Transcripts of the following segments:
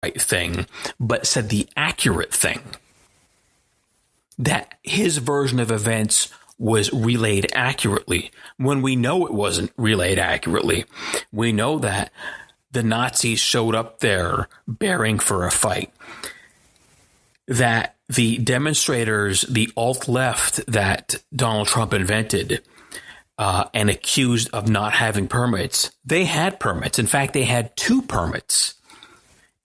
right thing, but said the accurate thing. That his version of events was relayed accurately, when we know it wasn't relayed accurately. We know that the Nazis showed up there bearing for a fight. That the demonstrators, the alt-left that Donald Trump invented and accused of not having permits, they had permits. In fact, they had 2 permits.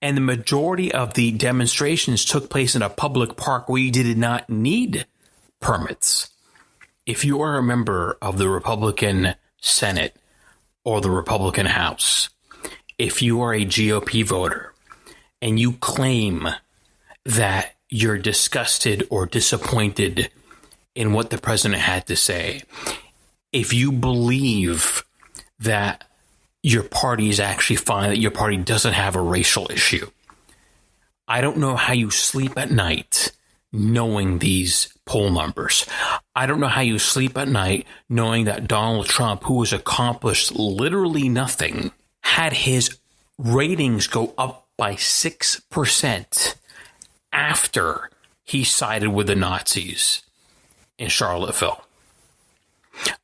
And the majority of the demonstrations took place in a public park where you did not need permits. If you are a member of the Republican Senate or the Republican House, if you are a GOP voter and you claim that you're disgusted or disappointed in what the president had to say, if you believe that your party is actually fine, that your party doesn't have a racial issue, I don't know how you sleep at night knowing these poll numbers. I don't know how you sleep at night knowing that Donald Trump, who has accomplished literally nothing, had his ratings go up by 6% after he sided with the Nazis in Charlottesville.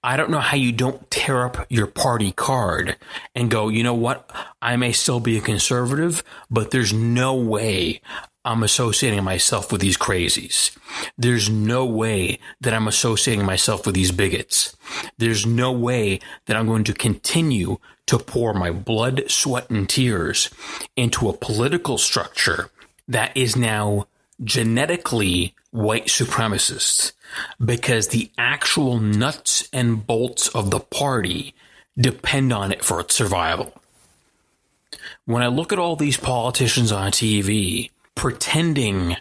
I don't know how you don't tear up your party card and go, you know what, I may still be a conservative, but there's no way I'm associating myself with these crazies. There's no way that I'm associating myself with these bigots. There's no way that I'm going to continue to pour my blood, sweat, and tears into a political structure that is now genetically white supremacist, because the actual nuts and bolts of the party depend on it for its survival. When I look at all these politicians on TV pretending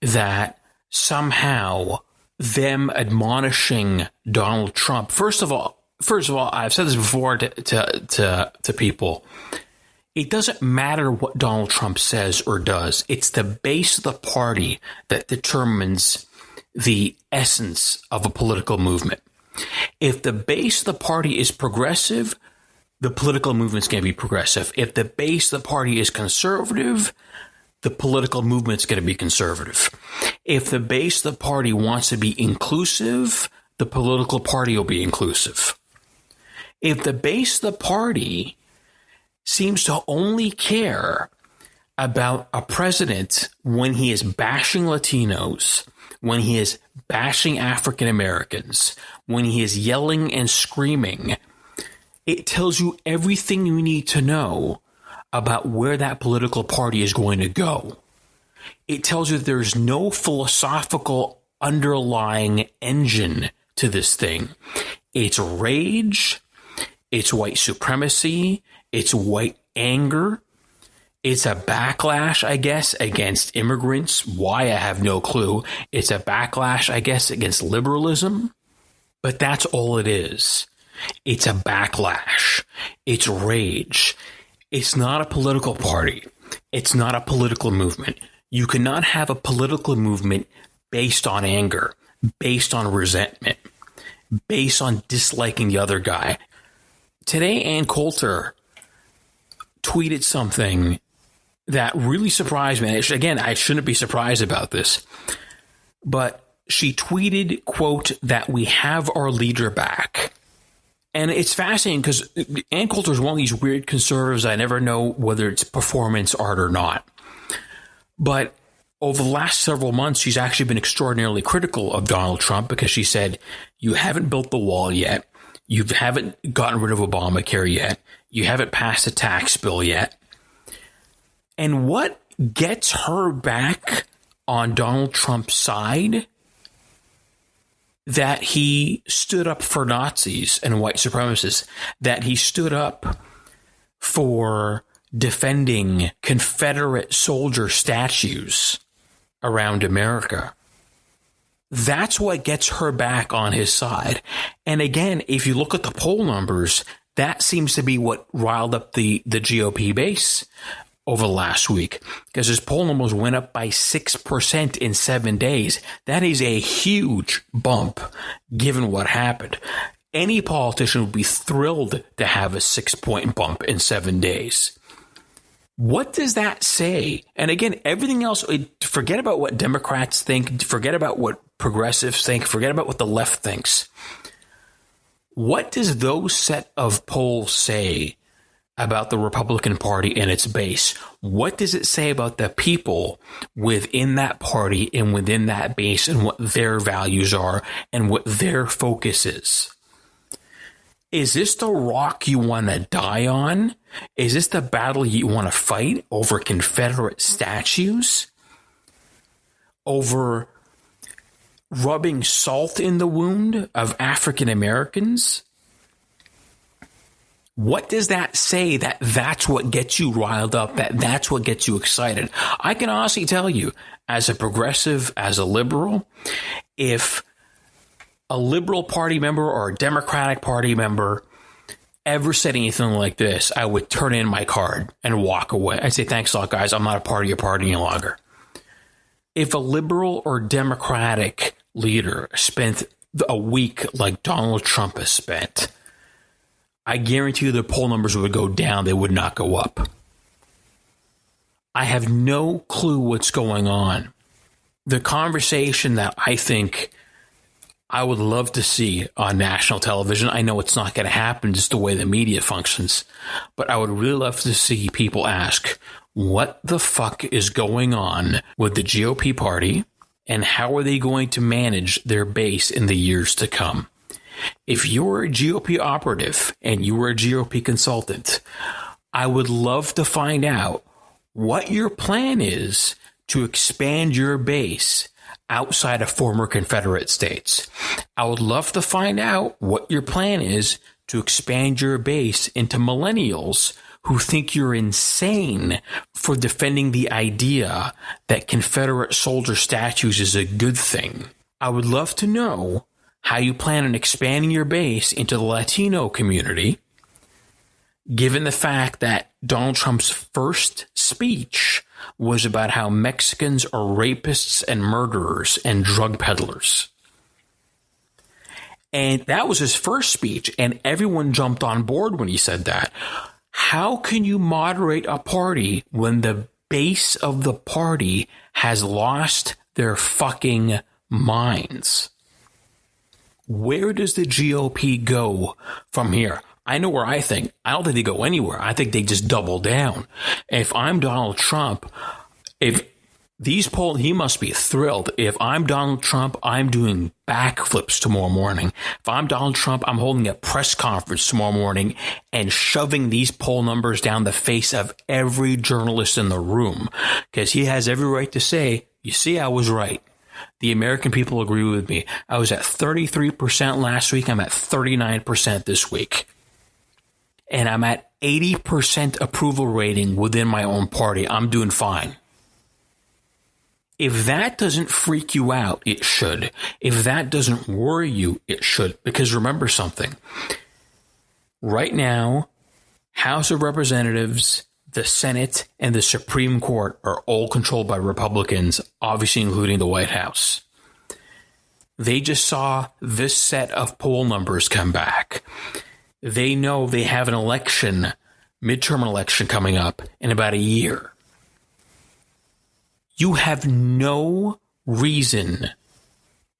that somehow them admonishing Donald Trump, first of all, I've said this before to people, it doesn't matter what Donald Trump says or does. It's the base of the party that determines the essence of a political movement. If the base of the party is progressive, the political movement's going to be progressive. If the base of the party is conservative, the political movement's going to be conservative. If the base of the party wants to be inclusive, the political party will be inclusive. If the base of the party seems to only care about a president when he is bashing Latinos, when he is bashing African Americans, when he is yelling and screaming, it tells you everything you need to know about where that political party is going to go. It tells you that there's no philosophical underlying engine to this thing. It's rage, it's white supremacy, it's white anger, it's a backlash, I guess, against immigrants. Why, I have no clue. It's a backlash, I guess, against liberalism. But that's all it is. It's a backlash. It's rage. It's not a political party. It's not a political movement. You cannot have a political movement based on anger, based on resentment, based on disliking the other guy. Today, Ann Coulter tweeted something that really surprised me. Again, I shouldn't be surprised about this, but she tweeted, quote, that we have our leader back. And it's fascinating because Ann Coulter is one of these weird conservatives. I never know whether it's performance art or not. But over the last several months, she's actually been extraordinarily critical of Donald Trump because she said, you haven't built the wall yet. You haven't gotten rid of Obamacare yet. You haven't passed a tax bill yet. And what gets her back on Donald Trump's side? That he stood up for Nazis and white supremacists, that he stood up for defending Confederate soldier statues around America. That's what gets her back on his side. And again, if you look at the poll numbers, that seems to be what riled up the GOP base over the last week, because his poll numbers went up by 6% in 7 days. That is a huge bump given what happened. Any politician would be thrilled to have a 6-point bump in 7 days. What does that say? And again, everything else, forget about what Democrats think, forget about what progressives think, forget about what the left thinks. What does those set of polls say about the Republican Party and its base? What does it say about the people within that party and within that base and what their values are and what their focus is? Is this the rock you want to die on? Is this the battle you want to fight over Confederate statues? Over rubbing salt in the wound of African Americans? What does that say that that's what gets you riled up, that's what gets you excited? I can honestly tell you, as a progressive, as a liberal, if a Liberal Party member or a Democratic Party member ever said anything like this, I would turn in my card and walk away. I'd say, thanks a lot, guys. I'm not a part of your party any longer. If a liberal or Democratic leader spent a week like Donald Trump has spent, I guarantee you the poll numbers would go down. They would not go up. I have no clue what's going on. The conversation that I think I would love to see on national television, I know it's not going to happen just the way the media functions, but I would really love to see people ask, what the fuck is going on with the GOP party and how are they going to manage their base in the years to come? If you're a GOP operative and you were a GOP consultant, I would love to find out what your plan is to expand your base outside of former Confederate states. I would love to find out what your plan is to expand your base into millennials who think you're insane for defending the idea that Confederate soldier statues is a good thing. I would love to know how you plan on expanding your base into the Latino community, given the fact that Donald Trump's first speech was about how Mexicans are rapists and murderers and drug peddlers. And that was his first speech, and everyone jumped on board when he said that. How can you moderate a party when the base of the party has lost their fucking minds? Where does the GOP go from here? I know where I think. I don't think they go anywhere. I think they just double down. If I'm Donald Trump, if these polls, he must be thrilled. If I'm Donald Trump, I'm doing backflips tomorrow morning. If I'm Donald Trump, I'm holding a press conference tomorrow morning and shoving these poll numbers down the face of every journalist in the room, because he has every right to say, you see, I was right. The American people agree with me. I was at 33% last week. I'm at 39% this week. And I'm at 80% approval rating within my own party. I'm doing fine. If that doesn't freak you out, it should. If that doesn't worry you, it should. Because remember something. Right now, House of Representatives, the Senate, and the Supreme Court are all controlled by Republicans, obviously including the White House. They just saw this set of poll numbers come back. They know they have an election, midterm election coming up in about a year. You have no reason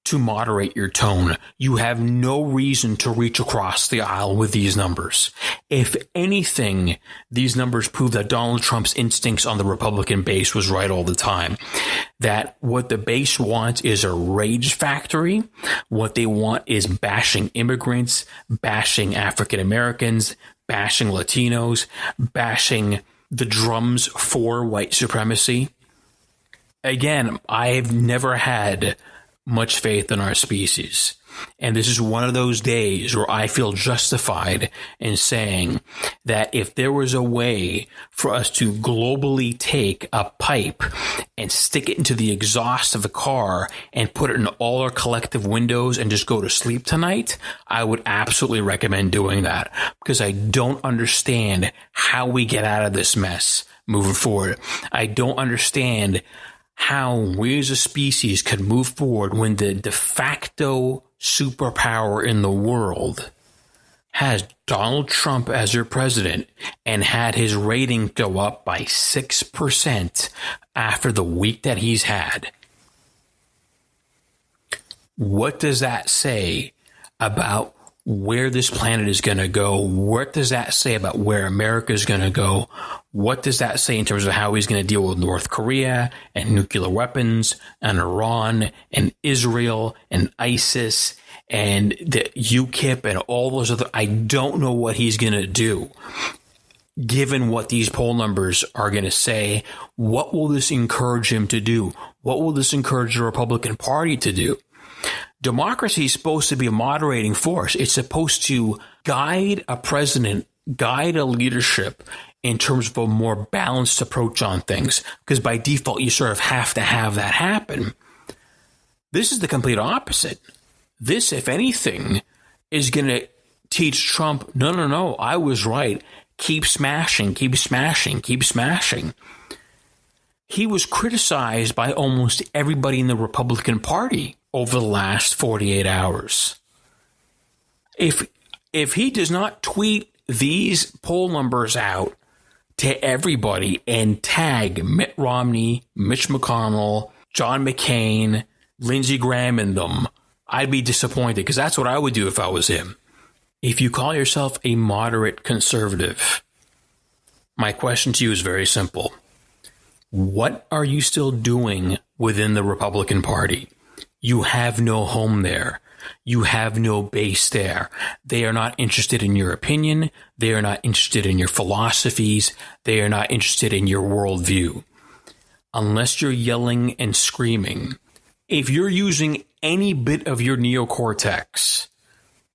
to moderate your tone. You have no reason to reach across the aisle with these numbers. If anything, these numbers prove that Donald Trump's instincts on the Republican base was right all the time. That what the base wants is a rage factory. What they want is bashing immigrants, bashing African Americans, bashing Latinos, bashing the drums for white supremacy. Again, I've never had much faith in our species. And this is one of those days where I feel justified in saying that if there was a way for us to globally take a pipe and stick it into the exhaust of a car and put it in all our collective windows and just go to sleep tonight, I would absolutely recommend doing that, because I don't understand how we get out of this mess moving forward. I don't understand how we as a species could move forward when the de facto superpower in the world has Donald Trump as your president and had his rating go up by 6% after the week that he's had. What does that say about where this planet is going to go? What does that say about where America is going to go? What does that say in terms of how he's going to deal with North Korea and nuclear weapons and Iran and Israel and ISIS and the UKIP and all those other? I don't know what he's going to do. Given what these poll numbers are going to say, what will this encourage him to do? What will this encourage the Republican Party to do? Democracy is supposed to be a moderating force. It's supposed to guide a president, guide a leadership in terms of a more balanced approach on things, because by default, you sort of have to have that happen. This is the complete opposite. This, if anything, is going to teach Trump, no, I was right. Keep smashing, keep smashing, keep smashing. He was criticized by almost everybody in the Republican Party over the last 48 hours. If he does not tweet these poll numbers out to everybody and tag Mitt Romney, Mitch McConnell, John McCain, Lindsey Graham in them, I'd be disappointed, because that's what I would do if I was him. If you call yourself a moderate conservative, my question to you is very simple. What are you still doing within the Republican Party? You have no home there. You have no base there. They are not interested in your opinion. They are not interested in your philosophies. They are not interested in your worldview. Unless you're yelling and screaming. If you're using any bit of your neocortex,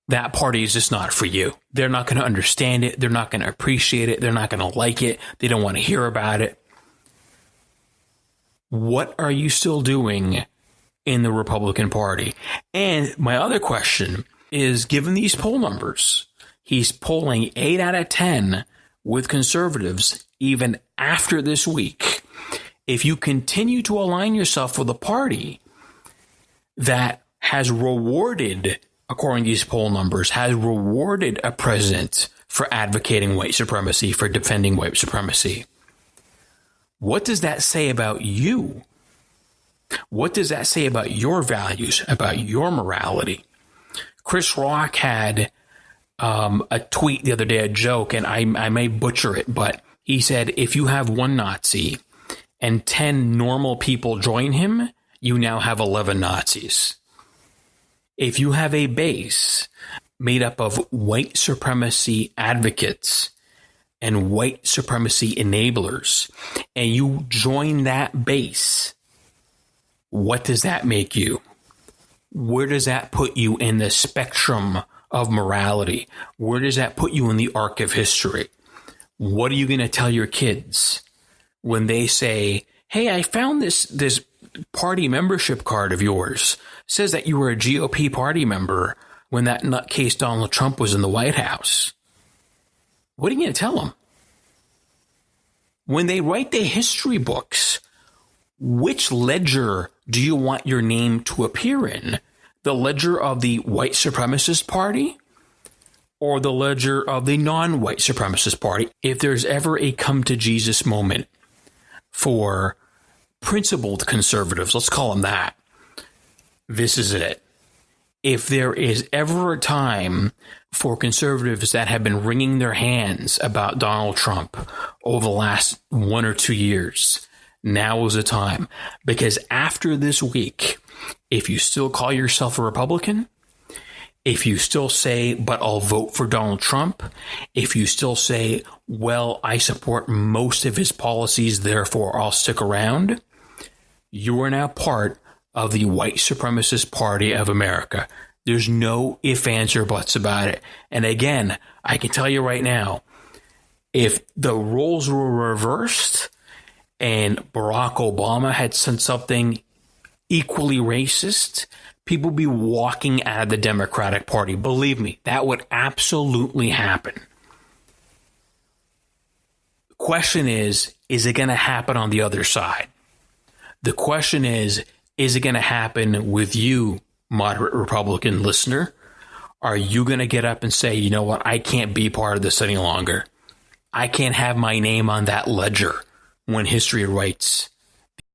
that party is just not for you. They're not going to understand it. They're not going to appreciate it. They're not going to like it. They don't want to hear about it. What are you still doing in the Republican Party? And my other question is, given these poll numbers, he's polling 8 out of 10 with conservatives even after this week. If you continue to align yourself with a party that has rewarded, according to these poll numbers, has rewarded a president for advocating white supremacy, for defending white supremacy, what does that say about you? What does that say about your values, about your morality? Chris Rock had a tweet the other day, a joke, and I may butcher it, but he said, if you have one Nazi and 10 normal people join him, you now have 11 Nazis. If you have a base made up of white supremacy advocates and white supremacy enablers, and you join that base, what does that make you? Where does that put you in the spectrum of morality? Where does that put you in the arc of history? What are you going to tell your kids when they say, hey, I found this party membership card of yours. It says that you were a GOP party member when that nutcase Donald Trump was in the White House. What are you going to tell them? When they write their history books, which ledger do you want your name to appear in? The ledger of the white supremacist party or the ledger of the non-white supremacist party? If there's ever a come to Jesus moment for principled conservatives, let's call them that, this is it. If there is ever a time for conservatives that have been wringing their hands about Donald Trump over the last 1 or 2 years, now is the time. Because after this week, if you still call yourself a Republican, if you still say, but I'll vote for Donald Trump, if you still say, well, I support most of his policies, therefore I'll stick around, you are now part of the white supremacist party of America. There's no ifs, ands, or buts about it. And again, I can tell you right now, if the roles were reversed and Barack Obama had said something equally racist, people would be walking out of the Democratic Party. Believe me, that would absolutely happen. The question is it going to happen on the other side? The question is it going to happen with you, moderate Republican listener? Are you going to get up and say, you know what, I can't be part of this any longer? I can't have my name on that ledger when history writes